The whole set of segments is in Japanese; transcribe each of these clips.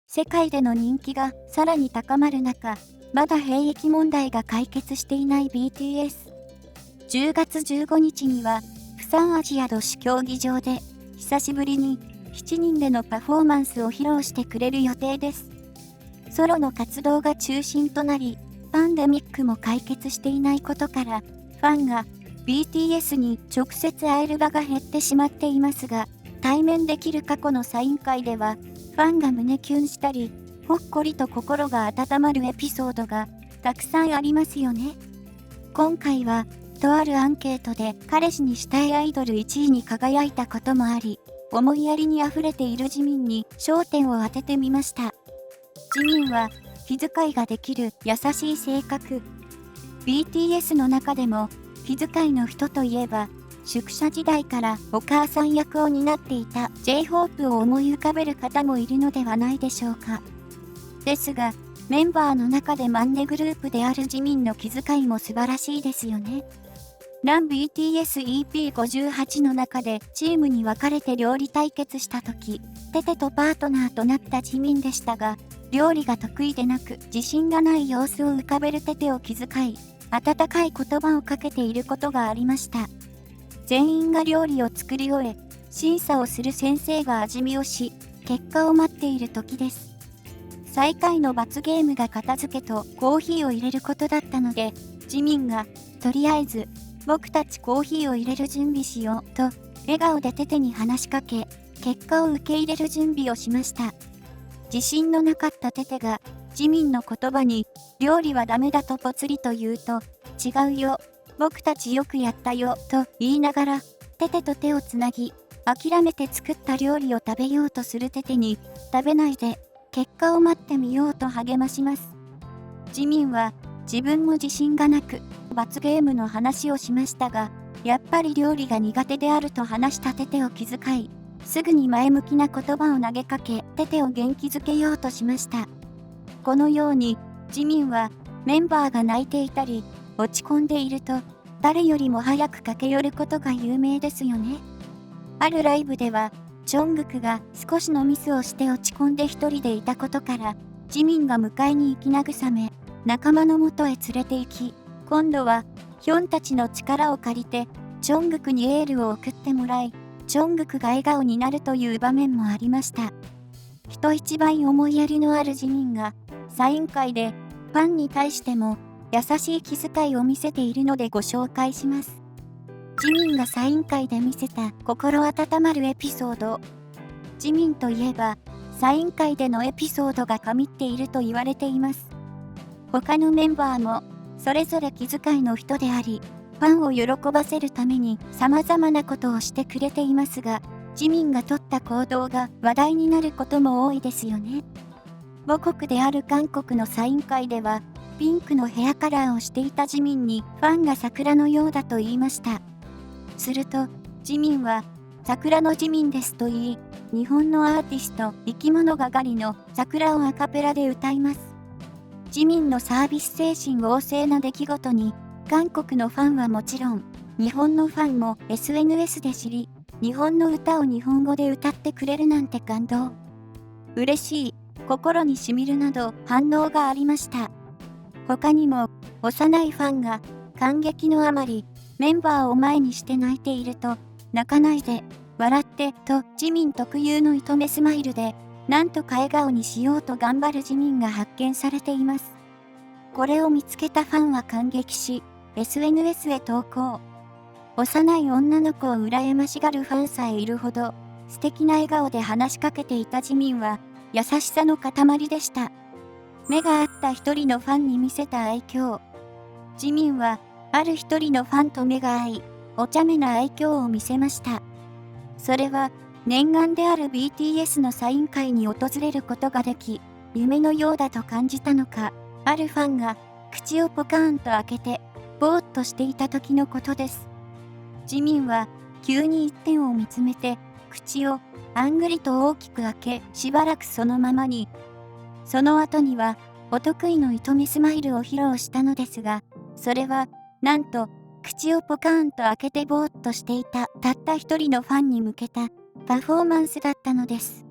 世界での人気がさらに高まる中、まだ兵役問題が解決していない BTS。10月15日には、プサンアジア都市競技場で、久しぶりに7人でのパフォーマンスを披露してくれる予定です。ソロの活動が中心となり、パンデミックも解決していないことから、ファンが BTS に直接会える場が減ってしまっていますが、対面できる過去のサイン会では、ファンが胸キュンしたり、ほっこりと心が温まるエピソードがたくさんありますよね。今回は、とあるアンケートで彼氏にしたいアイドル1位に輝いたこともあり、思いやりに溢れているジミンに焦点を当ててみました。ジミンは気遣いができる優しい性格。BTS の中でも気遣いの人といえば、宿舎時代からお母さん役を担っていた J-HOPE を思い浮かべる方もいるのではないでしょうか。ですが、メンバーの中でマンネグループであるジミンの気遣いも素晴らしいですよね。ラン BTS EP58 の中でチームに分かれて料理対決した時、テテとパートナーとなったジミンでしたが、料理が得意でなく自信がない様子を浮かべるテテを気遣い、温かい言葉をかけていることがありました。全員が料理を作り終え、審査をする先生が味見をし、結果を待っている時です。最下位の罰ゲームが片付けとコーヒーを入れることだったので、ジミンが、とりあえず、僕たちコーヒーを入れる準備しようと、笑顔でテテに話しかけ、結果を受け入れる準備をしました。自信のなかったテテが、ジミンの言葉に、料理はダメだとぽつりと言うと、違うよ、僕たちよくやったよ、と言いながら、テテと手をつなぎ、諦めて作った料理を食べようとするテテに、食べないで、結果を待ってみようと励まします。ジミンは、自分も自信がなく、罰ゲームの話をしましたが、やっぱり料理が苦手であると話したテテを気遣い、すぐに前向きな言葉を投げかけ、テテを元気づけようとしました。このように、ジミンは、メンバーが泣いていたり、落ち込んでいると、誰よりも早く駆け寄ることが有名ですよね。あるライブでは、チョングクが少しのミスをして落ち込んで一人でいたことから、ジミンが迎えに行き慰め、仲間のもとへ連れて行き、今度は、ヒョンたちの力を借りて、チョングクにエールを送ってもらい、チョングクが笑顔になるという場面もありました。人一倍思いやりのあるジミンが、サイン会で、ファンに対しても、優しい気遣いを見せているのでご紹介します。ジミンがサイン会で見せた心温まるエピソード。ジミンといえば、サイン会でのエピソードが神っていると言われています。他のメンバーも、それぞれ気遣いの人であり、ファンを喜ばせるために様々なことをしてくれていますが、ジミンが取った行動が話題になることも多いですよね。母国である韓国のサイン会では、ピンクのヘアカラーをしていたジミンにファンが桜のようだと言いました。すると、ジミンは、桜のジミンですと言い、日本のアーティスト、生き物がガリの桜をアカペラで歌います。ジミンのサービス精神旺盛な出来事に、韓国のファンはもちろん、日本のファンも SNS で知り、日本の歌を日本語で歌ってくれるなんて感動。嬉しい、心にしみるなど反応がありました。他にも、幼いファンが感激のあまり、メンバーを前にして泣いていると、泣かないで、笑ってとジミン特有の糸目スマイルで、なんとか笑顔にしようと頑張るジミンが発見されています。これを見つけたファンは感激し、SNS へ投稿。幼い女の子を羨ましがるファンさえいるほど、素敵な笑顔で話しかけていたジミンは、優しさの塊でした。目が合った一人のファンに見せた愛嬌。ジミンは、ある一人のファンと目が合い、お茶目な愛嬌を見せました。それは、念願である BTS のサイン会に訪れることができ、夢のようだと感じたのか、あるファンが、口をポカーンと開けて、ぼーっとしていた時のことです。ジミンは、急に一点を見つめて、口を、あんぐりと大きく開け、しばらくそのままに。その後には、お得意の糸目スマイルを披露したのですが、それは、なんと、口をポカーンと開けてぼーっとしていたたった一人のファンに向けたパフォーマンスだったのです。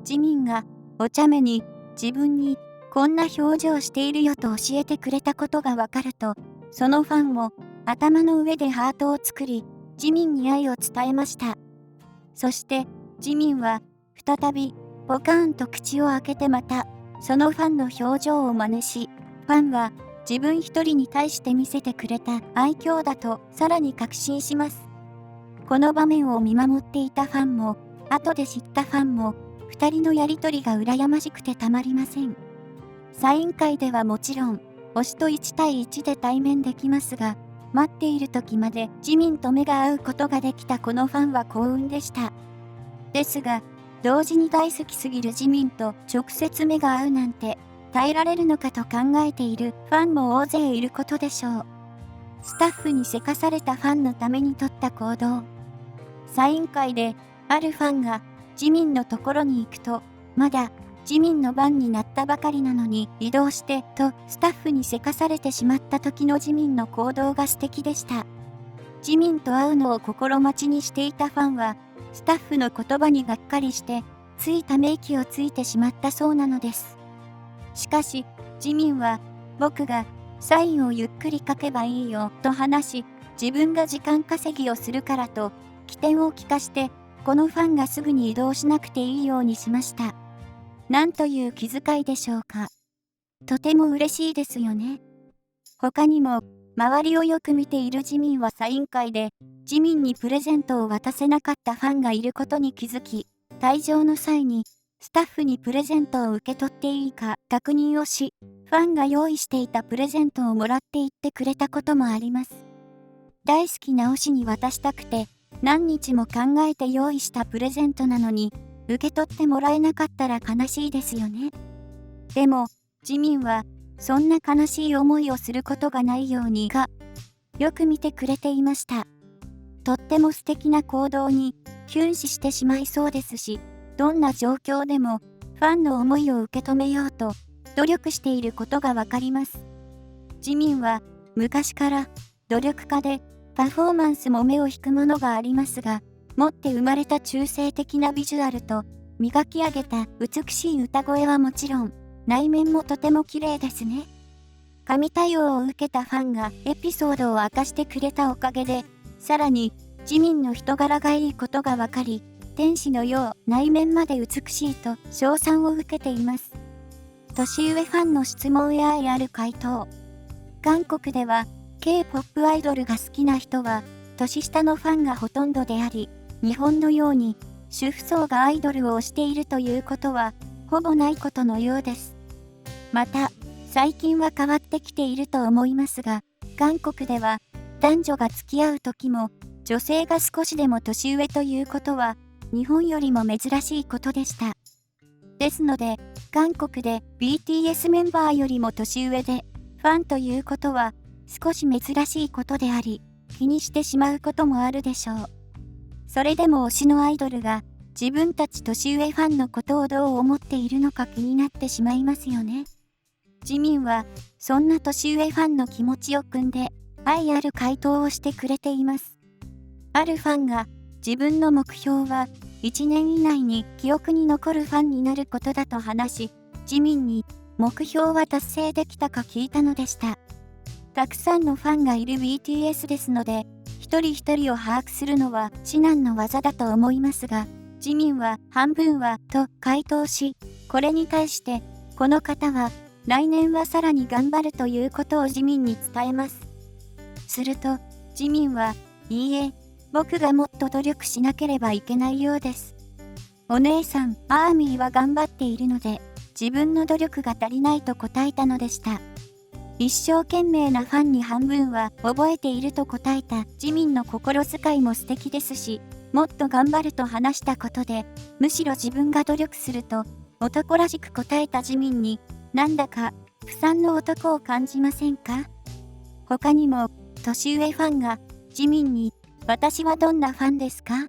ジミンがお茶目に自分にこんな表情しているよと教えてくれたことがわかると、そのファンも頭の上でハートを作り、ジミンに愛を伝えました。そしてジミンは再びポカーンと口を開けてまたそのファンの表情を真似し、ファンは自分一人に対して見せてくれた愛嬌だとさらに確信します。この場面を見守っていたファンも、後で知ったファンも、二人のやりとりが羨ましくてたまりません。サイン会ではもちろん、推しと1対1で対面できますが、待っている時までジミンと目が合うことができたこのファンは幸運でした。ですが、同時に大好きすぎるジミンと直接目が合うなんて、耐えられるのかと考えているファンも大勢いることでしょう。スタッフにせかされたファンのために取った行動。サイン会で、あるファンがジミンのところに行くと、まだジミンの番になったばかりなのに移動してとスタッフにせかされてしまった時のジミンの行動が素敵でした。ジミンと会うのを心待ちにしていたファンは、スタッフの言葉にがっかりして、ついため息をついてしまったそうなのです。しかし、ジミンは、僕がサインをゆっくり書けばいいよと話し、自分が時間稼ぎをするからと、機転を利かして、このファンがすぐに移動しなくていいようにしました。なんという気遣いでしょうか。とても嬉しいですよね。他にも、周りをよく見ているジミンはサイン会で、ジミンにプレゼントを渡せなかったファンがいることに気づき、退場の際に、スタッフにプレゼントを受け取っていいか確認をし、ファンが用意していたプレゼントをもらっていってくれたこともあります。大好きな推しに渡したくて、何日も考えて用意したプレゼントなのに、受け取ってもらえなかったら悲しいですよね。でも、ジミンは、そんな悲しい思いをすることがないようによく見てくれていました。とっても素敵な行動に、キュン死してしまいそうですし、どんな状況でも、ファンの思いを受け止めようと、努力していることがわかります。ジミンは、昔から、努力家で、パフォーマンスも目を引くものがありますが、持って生まれた中性的なビジュアルと、磨き上げた美しい歌声はもちろん、内面もとても綺麗ですね。神対応を受けたファンがエピソードを明かしてくれたおかげで、さらに、ジミンの人柄がいいことがわかり、天使のよう内面まで美しいと称賛を受けています。年上ファンの質問や愛ある回答。韓国では、K-POP アイドルが好きな人は、年下のファンがほとんどであり、日本のように、主婦層がアイドルを推しているということは、ほぼないことのようです。また、最近は変わってきていると思いますが、韓国では、男女が付き合う時も、女性が少しでも年上ということは、日本よりも珍しいことでした。ですので、韓国で BTS メンバーよりも年上で、ファンということは、少し珍しいことであり、気にしてしまうこともあるでしょう。それでも推しのアイドルが、自分たち年上ファンのことをどう思っているのか気になってしまいますよね。ジミンは、そんな年上ファンの気持ちを汲んで、愛ある回答をしてくれています。あるファンが、自分の目標は、1年以内に記憶に残るファンになることだと話し、ジミンに、目標は達成できたか聞いたのでした。たくさんのファンがいる BTS ですので、一人一人を把握するのは至難の業だと思いますが、ジミンは半分はと回答し、これに対して、この方は来年はさらに頑張るということをジミンに伝えます。すると、ジミンは、いいえ、僕がもっと努力しなければいけないようです。お姉さん、アーミーは頑張っているので、自分の努力が足りないと答えたのでした。一生懸命なファンに半分は覚えていると答えたジミンの心遣いも素敵ですし、もっと頑張ると話したことで、むしろ自分が努力すると、男らしく答えたジミンに、なんだか、不賛の男を感じませんか？他にも、年上ファンが、ジミンに、私はどんなファンですか？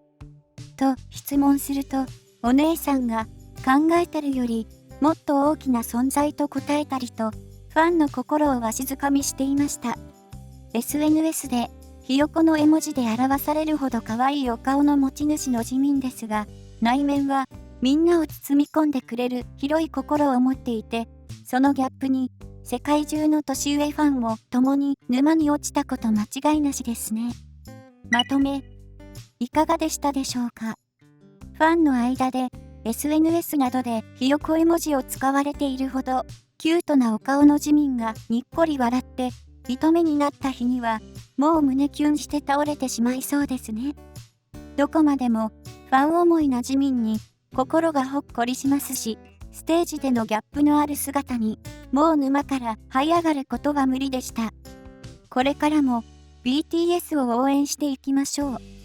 と質問すると、お姉さんが、考えてるより、もっと大きな存在と答えたりと、ファンの心をわしづかみしていました。SNS で、ひよこの絵文字で表されるほど可愛いお顔の持ち主のジミンですが、内面は、みんなを包み込んでくれる広い心を持っていて、そのギャップに世界中の年上ファンも共に沼に落ちたこと間違いなしですね。まとめ、いかがでしたでしょうか。ファンの間で SNS などでひよこ絵文字を使われているほど、キュートなお顔のジミンがにっこり笑って、糸目になった日には、もう胸キュンして倒れてしまいそうですね。どこまでもファン思いなジミンに心がほっこりしますし、ステージでのギャップのある姿に、もう沼から這い上がることは無理でした。これからも BTS を応援していきましょう。